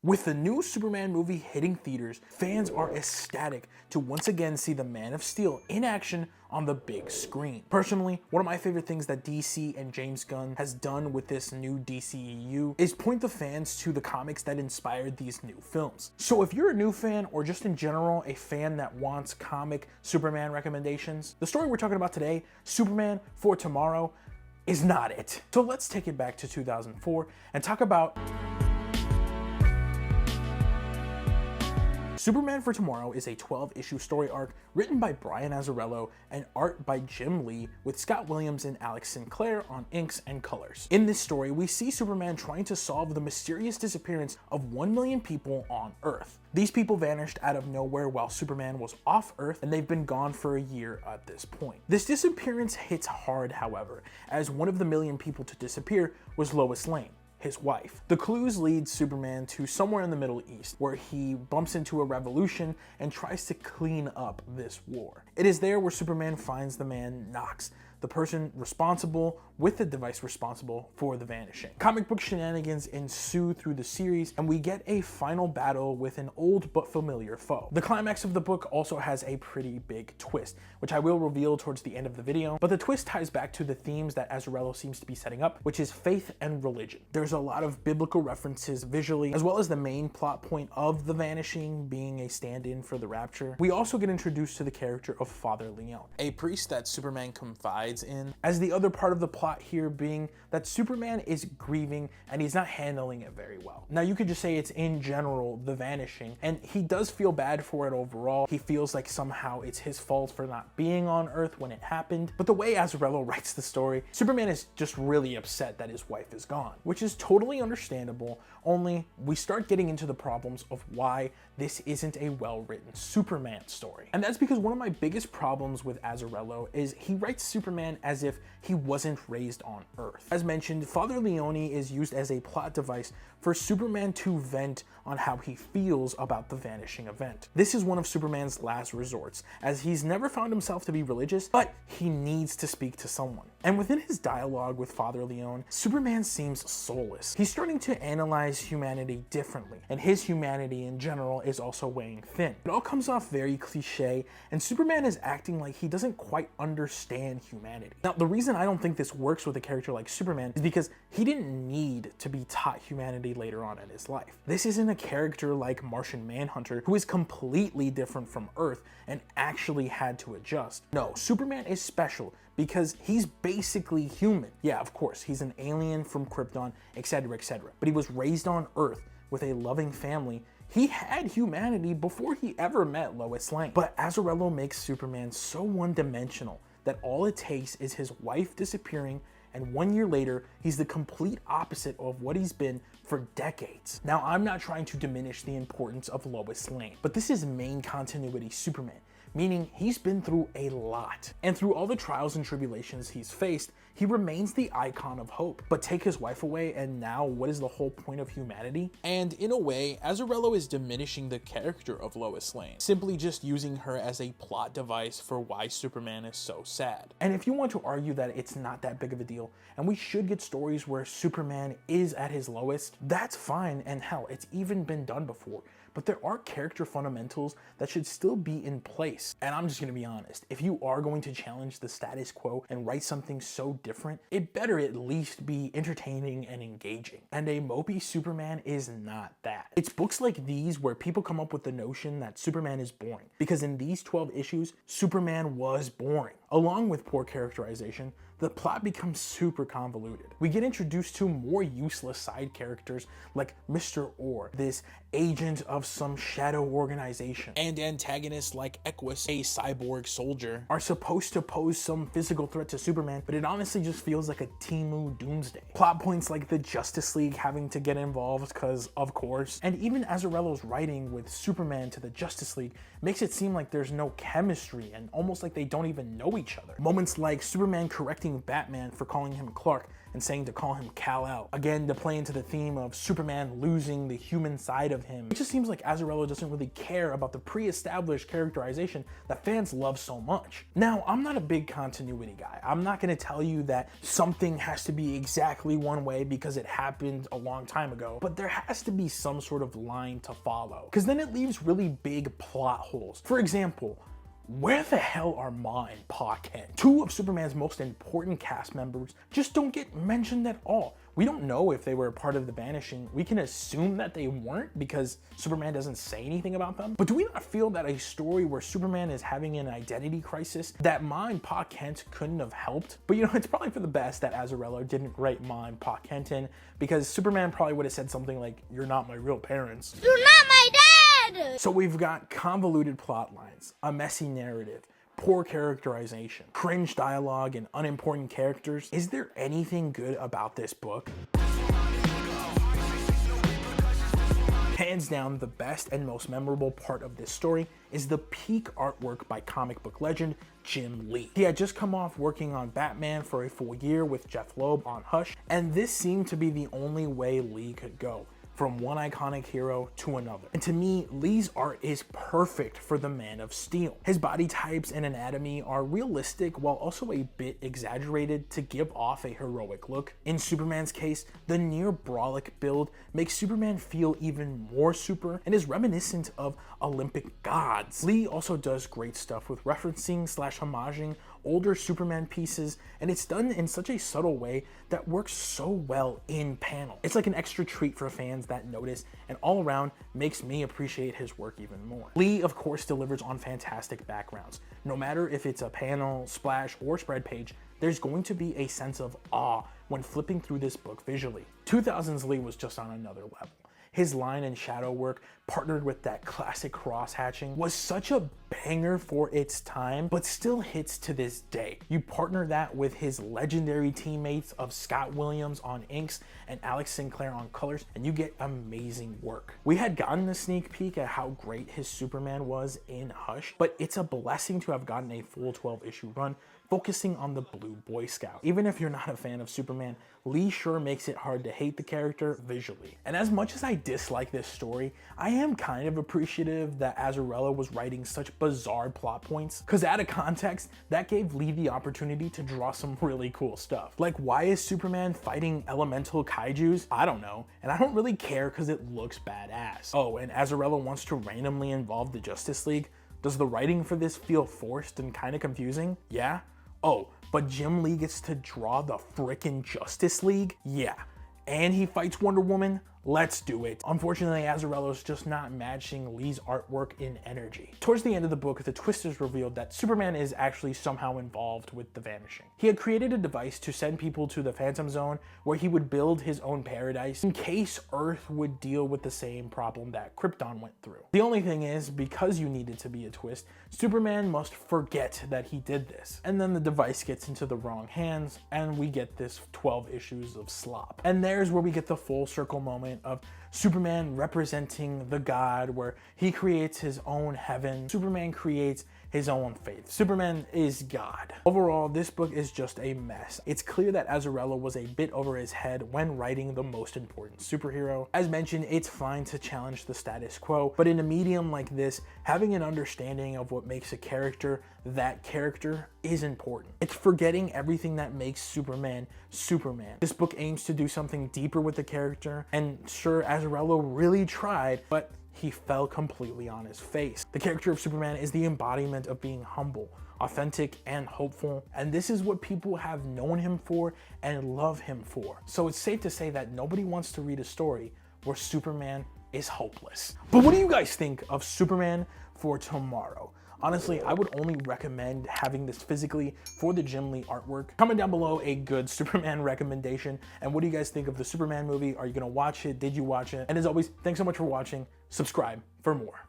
With the new Superman movie hitting theaters, fans are ecstatic to once again see the Man of Steel in action on the big screen. Personally, one of my favorite things that DC and James Gunn has done with this new DCEU is point the fans to the comics that inspired these new films. So if you're a new fan or just in general a fan that wants comic Superman recommendations, the story we're talking about today, Superman for Tomorrow, is not it. So let's take it back to 2004 and talk about Superman for Tomorrow is a 12-issue story arc written by Brian Azzarello and art by Jim Lee, with Scott Williams and Alex Sinclair on inks and colors. In this story, we see Superman trying to solve the mysterious disappearance of 1 million people on Earth. These people vanished out of nowhere while Superman was off Earth, and they've been gone for a year at this point. This disappearance hits hard, however, as one of the million people to disappear was Lois Lane, his wife. The clues lead Superman to somewhere in the Middle East, where he bumps into a revolution and tries to clean up this war. It is there where Superman finds the man Knox, the person responsible with the device responsible for the vanishing. Comic book shenanigans ensue through the series, and we get a final battle with an old but familiar foe. The climax of the book also has a pretty big twist, which I will reveal towards the end of the video, but the twist ties back to the themes that Azzarello seems to be setting up, which is faith and religion. There's a lot of biblical references visually, as well as the main plot point of the vanishing being a stand-in for the rapture. We also get introduced to the character of Father Leone, a priest that Superman confides in, as the other part of the plot here being that Superman is grieving and he's not handling it very well. Now, you could just say it's in general the vanishing, and he does feel bad for it overall. He feels like somehow it's his fault for not being on Earth when it happened. But the way Azzarello writes the story, Superman is just really upset that his wife is gone, which is totally understandable, only we start getting into the problems of why this isn't a well-written Superman story. And that's because one of my biggest problems with Azzarello is he writes Superman as if he wasn't raised on Earth. As mentioned, Father Leone is used as a plot device for Superman to vent on how he feels about the vanishing event. This is one of Superman's last resorts, as he's never found himself to be religious, but he needs to speak to someone. And within his dialogue with Father Leone, Superman seems soulless. He's starting to analyze humanity differently, and his humanity in general is also weighing thin. It all comes off very cliche, and Superman is acting like he doesn't quite understand humanity. Now, the reason I don't think this works with a character like Superman is because he didn't need to be taught humanity later on in his life. This isn't a character like Martian Manhunter, who is completely different from Earth and actually had to adjust. No, Superman is special because he's basically human. Yeah, of course, he's an alien from Krypton, etc., etc. But he was raised on Earth with a loving family. He had humanity before he ever met Lois Lane. But Azzarello makes Superman so one-dimensional that all it takes is his wife disappearing, and 1 year later, he's the complete opposite of what he's been for decades. Now, I'm not trying to diminish the importance of Lois Lane, but this is main continuity Superman, meaning he's been through a lot. And through all the trials and tribulations he's faced, he remains the icon of hope. But take his wife away, and now what is the whole point of humanity? And in a way, Azzarello is diminishing the character of Lois Lane, simply just using her as a plot device for why Superman is so sad. And if you want to argue that it's not that big of a deal, and we should get stories where Superman is at his lowest, that's fine, and hell, it's even been done before. But there are character fundamentals that should still be in place. And I'm just gonna be honest, if you are going to challenge the status quo and write something so different, it better at least be entertaining and engaging. And a mopey Superman is not that. It's books like these where people come up with the notion that Superman is boring, because in these 12 issues, Superman was boring. Along with poor characterization, the plot becomes super convoluted. We get introduced to more useless side characters like Mr. Orr, this agent of some shadow organization, and antagonists like Equus, a cyborg soldier, are supposed to pose some physical threat to Superman, but it honestly just feels like a Temu Doomsday. Plot points like the Justice League having to get involved because, of course, and even Azzarello's writing with Superman to the Justice League makes it seem like there's no chemistry and almost like they don't even know know each other. Moments like Superman correcting Batman for calling him Clark and saying to call him Kal-El. Again, to play into the theme of Superman losing the human side of him. It just seems like Azzarello doesn't really care about the pre-established characterization that fans love so much. Now, I'm not a big continuity guy. I'm not gonna tell you that something has to be exactly one way because it happened a long time ago, but there has to be some sort of line to follow, because then it leaves really big plot holes. For example, where the hell are Ma and Pa Kent? Two of Superman's most important cast members just don't get mentioned at all. We don't know if they were a part of the Vanishing. We can assume that they weren't because Superman doesn't say anything about them. But do we not feel that a story where Superman is having an identity crisis that Ma and Pa Kent couldn't have helped? But it's probably for the best that Azzarello didn't write Ma and Pa Kent in, because Superman probably would have said something like, "You're not my real parents. You're not my dad!" So we've got convoluted plot lines, a messy narrative, poor characterization, cringe dialogue, and unimportant characters. Is there anything good about this book? Hands down, the best and most memorable part of this story is the peak artwork by comic book legend Jim Lee. He had just come off working on Batman for a full year with Jeff Loeb on Hush, and this seemed to be the only way Lee could go, from one iconic hero to another. And to me, Lee's art is perfect for the Man of Steel. His body types and anatomy are realistic while also a bit exaggerated to give off a heroic look. In Superman's case, the near brolic build makes Superman feel even more super and is reminiscent of Olympic gods. Lee also does great stuff with referencing / homaging older Superman pieces, and it's done in such a subtle way that works so well in panel. It's like an extra treat for fans that notice, and all around makes me appreciate his work even more. Lee, of course, delivers on fantastic backgrounds. No matter if it's a panel, splash, or spread page, there's going to be a sense of awe when flipping through this book visually. 2000's Lee was just on another level. His line and shadow work, partnered with that classic cross-hatching, was such a banger for its time, but still hits to this day. You partner that with his legendary teammates of Scott Williams on inks and Alex Sinclair on colors, and you get amazing work. We had gotten a sneak peek at how great his Superman was in Hush, but it's a blessing to have gotten a full 12-issue run focusing on the Blue Boy Scout. Even if you're not a fan of Superman, Lee sure makes it hard to hate the character visually. And as much as I dislike this story, I am kind of appreciative that Azzarello was writing such bizarre plot points, because out of context, that gave Lee the opportunity to draw some really cool stuff. Like, why is Superman fighting elemental kaijus? I don't know, and I don't really care because it looks badass. Oh, and Azzarello wants to randomly involve the Justice League? Does the writing for this feel forced and kind of confusing? Yeah? Oh, but Jim Lee gets to draw the frickin' Justice League? Yeah. And he fights Wonder Woman? Let's do it. Unfortunately, Azzarello's just not matching Lee's artwork in energy. Towards the end of the book, the twist is revealed that Superman is actually somehow involved with the Vanishing. He had created a device to send people to the Phantom Zone where he would build his own paradise in case Earth would deal with the same problem that Krypton went through. The only thing is, because you need it to be a twist, Superman must forget that he did this. And then the device gets into the wrong hands and we get this 12 issues of slop. And there's where we get the full circle moment of Superman representing the god, where he creates his own heaven. Superman creates his own faith. Superman is God. Overall, this book is just a mess. It's clear that Azzarello was a bit over his head when writing the most important superhero. As mentioned, it's fine to challenge the status quo, but in a medium like this, having an understanding of what makes a character that character is important. It's forgetting everything that makes Superman Superman. This book aims to do something deeper with the character, and sure, Azzarello really tried, but he fell completely on his face. The character of Superman is the embodiment of being humble, authentic, and hopeful, and this is what people have known him for and love him for. So it's safe to say that nobody wants to read a story where Superman is hopeless. But what do you guys think of Superman for Tomorrow? Honestly, I would only recommend having this physically for the Jim Lee artwork. Comment down below a good Superman recommendation, and what do you guys think of the Superman movie? Are you gonna watch it? Did you watch it? And as always, thanks so much for watching. Subscribe for more.